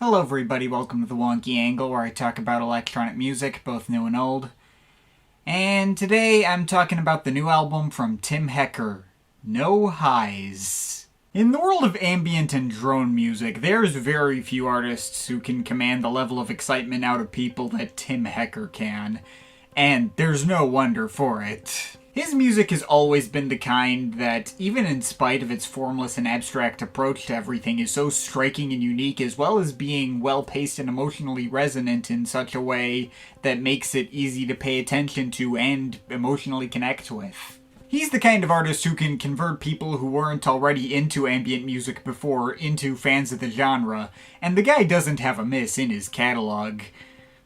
Hello everybody, welcome to the Wonky Angle, where I talk about electronic music, both new and old. And today I'm talking about the new album from Tim Hecker, No Highs. In the world of ambient and drone music, there's very few artists who can command the level of excitement out of people that Tim Hecker can. And there's no wonder for it. His music has always been the kind that, even in spite of its formless and abstract approach to everything, is so striking and unique, as well as being well-paced and emotionally resonant in such a way that makes it easy to pay attention to and emotionally connect with. He's the kind of artist who can convert people who weren't already into ambient music before into fans of the genre, and the guy doesn't have a miss in his catalog.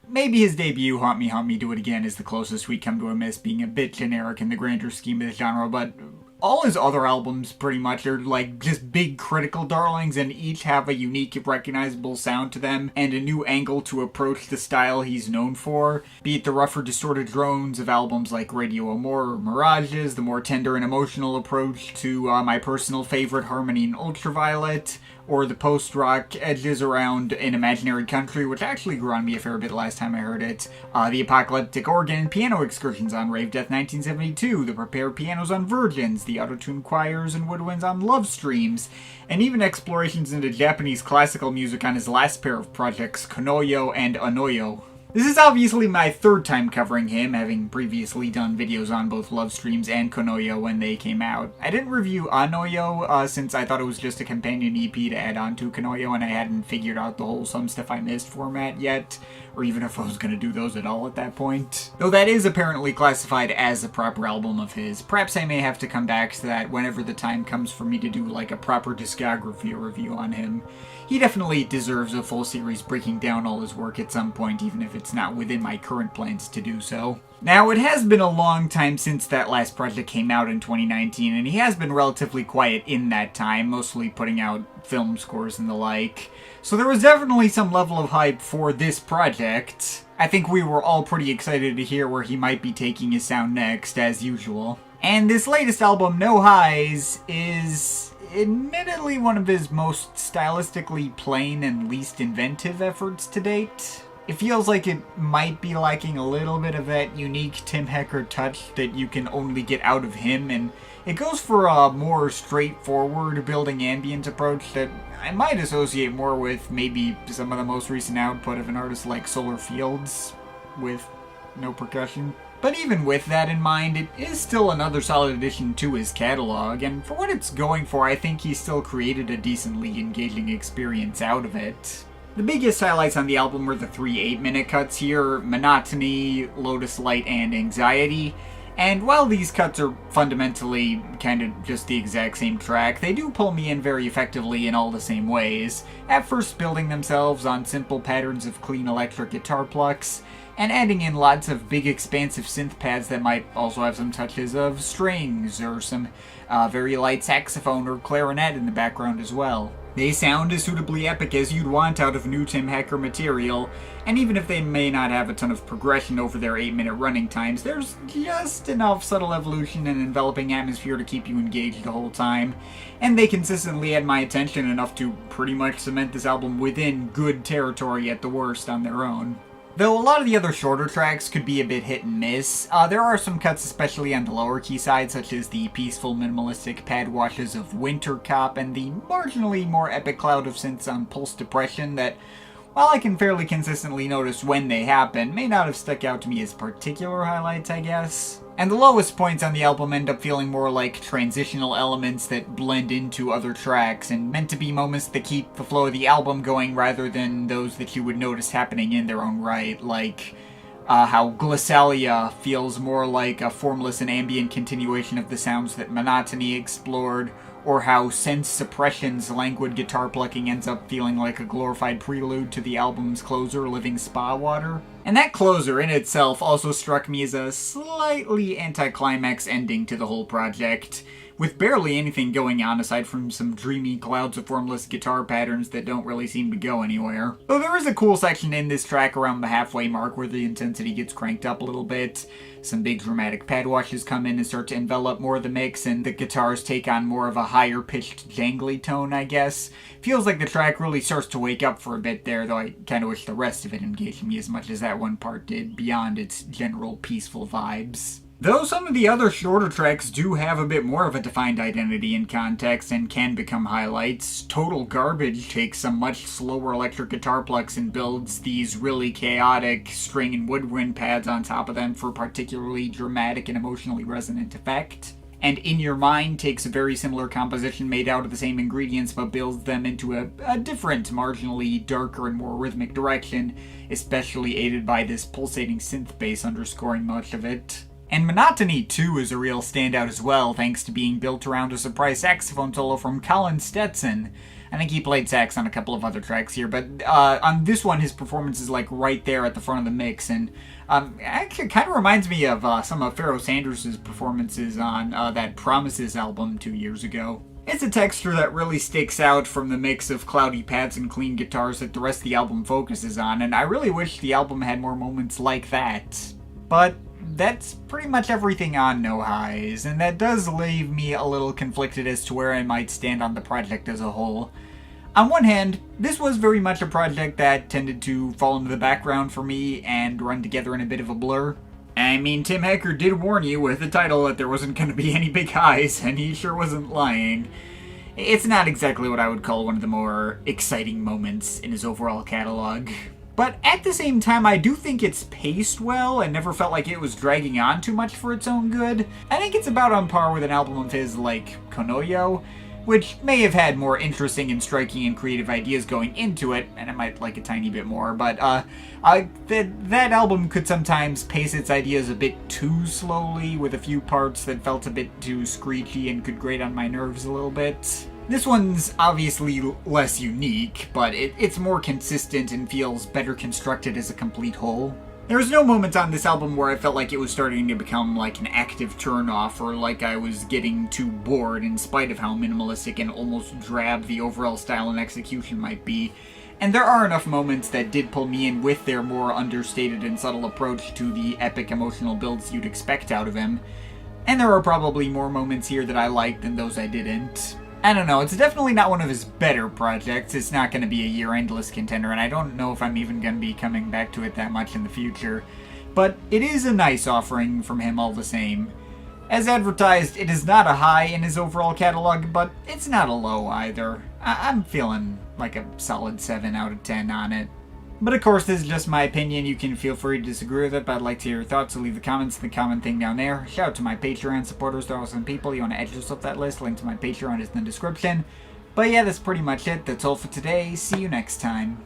Maybe his debut, Haunt Me, Do It Again, is the closest we come to a miss, being a bit generic in the grander scheme of the genre, but all his other albums pretty much are like just big critical darlings, and each have a unique, recognizable sound to them and a new angle to approach the style he's known for, be it the rougher, distorted drones of albums like Radio Amore or Mirages, the more tender and emotional approach to my personal favorite, Harmony and Ultraviolet, or the post-rock edges around An Imaginary Country, which actually grew on me a fair bit last time I heard it, the apocalyptic organ and piano excursions on Rave Death 1972, the prepared pianos on Virgins, the auto-tuned choirs and woodwinds on Love Streams, and even explorations into Japanese classical music on his last pair of projects, Konoyo and Anoyo. This is obviously my third time covering him, having previously done videos on both Love Streams and Konoyo when they came out. I didn't review Anoyo since I thought it was just a companion EP to add on to Konoyo, and I hadn't figured out the whole Some Stuff I Missed format yet, or even if I was going to do those at all at that point. Though that is apparently classified as a proper album of his. Perhaps I may have to come back to that whenever the time comes for me to do like a proper discography review on him. He definitely deserves a full series breaking down all his work at some point, even if it's not within my current plans to do so. Now, it has been a long time since that last project came out in 2019, and he has been relatively quiet in that time, mostly putting out film scores and the like. So there was definitely some level of hype for this project. I think we were all pretty excited to hear where he might be taking his sound next, as usual. And this latest album, No Highs, is admittedly one of his most stylistically plain and least inventive efforts to date. It feels like it might be lacking a little bit of that unique Tim Hecker touch that you can only get out of him, and it goes for a more straightforward building ambient approach that I might associate more with maybe some of the most recent output of an artist like Solar Fields, with no percussion. But even with that in mind, it is still another solid addition to his catalog, and for what it's going for, I think he still created a decently engaging experience out of it. The biggest highlights on the album were the 3 8-minute cuts here, Monotony, Lotus Light, and Anxiety. And while these cuts are fundamentally kind of just the exact same track, they do pull me in very effectively in all the same ways, at first building themselves on simple patterns of clean electric guitar plucks, and adding in lots of big expansive synth pads that might also have some touches of strings, or some very light saxophone or clarinet in the background as well. They sound as suitably epic as you'd want out of new Tim Hecker material, and even if they may not have a ton of progression over their 8-minute running times, there's just enough subtle evolution and enveloping atmosphere to keep you engaged the whole time, and they consistently had my attention enough to pretty much cement this album within good territory at the worst on their own. Though a lot of the other shorter tracks could be a bit hit and miss, there are some cuts especially on the lower key side, such as the peaceful minimalistic pad washes of Winter Cop and the marginally more epic cloud of synths on Pulse Depression that, while I can fairly consistently notice when they happen, may not have stuck out to me as particular highlights, I guess. And the lowest points on the album end up feeling more like transitional elements that blend into other tracks and meant to be moments that keep the flow of the album going rather than those that you would notice happening in their own right, like how Glossalia feels more like a formless and ambient continuation of the sounds that Monotony explored, or how Sense Suppression's languid guitar plucking ends up feeling like a glorified prelude to the album's closer, Living Spa Water. And that closer in itself also struck me as a slightly anticlimax ending to the whole project, with barely anything going on aside from some dreamy clouds of formless guitar patterns that don't really seem to go anywhere. Though there is a cool section in this track around the halfway mark where the intensity gets cranked up a little bit. Some big dramatic pad washes come in and start to envelop more of the mix, and the guitars take on more of a higher pitched jangly tone, I guess. Feels like the track really starts to wake up for a bit there, though I kinda wish the rest of it engaged me as much as that one part did, beyond its general peaceful vibes. Though some of the other shorter tracks do have a bit more of a defined identity and context and can become highlights, Total Garbage takes some much slower electric guitar plucks and builds these really chaotic string and woodwind pads on top of them for particularly dramatic and emotionally resonant effect. And In Your Mind takes a very similar composition made out of the same ingredients but builds them into a different, marginally darker and more rhythmic direction, especially aided by this pulsating synth bass underscoring much of it. And Monotony, too, is a real standout as well, thanks to being built around a surprise saxophone solo from Colin Stetson. I think he played sax on a couple of other tracks here, but on this one his performance is like right there at the front of the mix, and actually kind of reminds me of some of Pharoah Sanders' performances on that Promises album 2 years ago. It's a texture that really sticks out from the mix of cloudy pads and clean guitars that the rest of the album focuses on, and I really wish the album had more moments like that. But that's pretty much everything on No Highs, and that does leave me a little conflicted as to where I might stand on the project as a whole. On one hand, this was very much a project that tended to fall into the background for me and run together in a bit of a blur. I mean, Tim Hecker did warn you with the title that there wasn't going to be any big highs, and he sure wasn't lying. It's not exactly what I would call one of the more exciting moments in his overall catalog. But at the same time, I do think it's paced well and never felt like it was dragging on too much for its own good. I think it's about on par with an album of his like Konoyo, which may have had more interesting and striking and creative ideas going into it, and I might like a tiny bit more, but that album could sometimes pace its ideas a bit too slowly, with a few parts that felt a bit too screechy and could grate on my nerves a little bit. This one's obviously less unique, but it's more consistent and feels better constructed as a complete whole. There's no moment on this album where I felt like it was starting to become like an active turn-off, or like I was getting too bored in spite of how minimalistic and almost drab the overall style and execution might be. And there are enough moments that did pull me in with their more understated and subtle approach to the epic emotional builds you'd expect out of him. And there are probably more moments here that I liked than those I didn't. I don't know, it's definitely not one of his better projects. It's not going to be a year-endless contender, and I don't know if I'm even going to be coming back to it that much in the future. But it is a nice offering from him all the same. As advertised, it is not a high in his overall catalog, but it's not a low either. I'm feeling like a solid 7 out of 10 on it. But of course, this is just my opinion. You can feel free to disagree with it, but I'd like to hear your thoughts, so leave the comments in the comment thing down there. Shout out to my Patreon supporters. There are some people you want to add yourself that list. Link to my Patreon is in the description. But yeah, that's pretty much it. That's all for today. See you next time.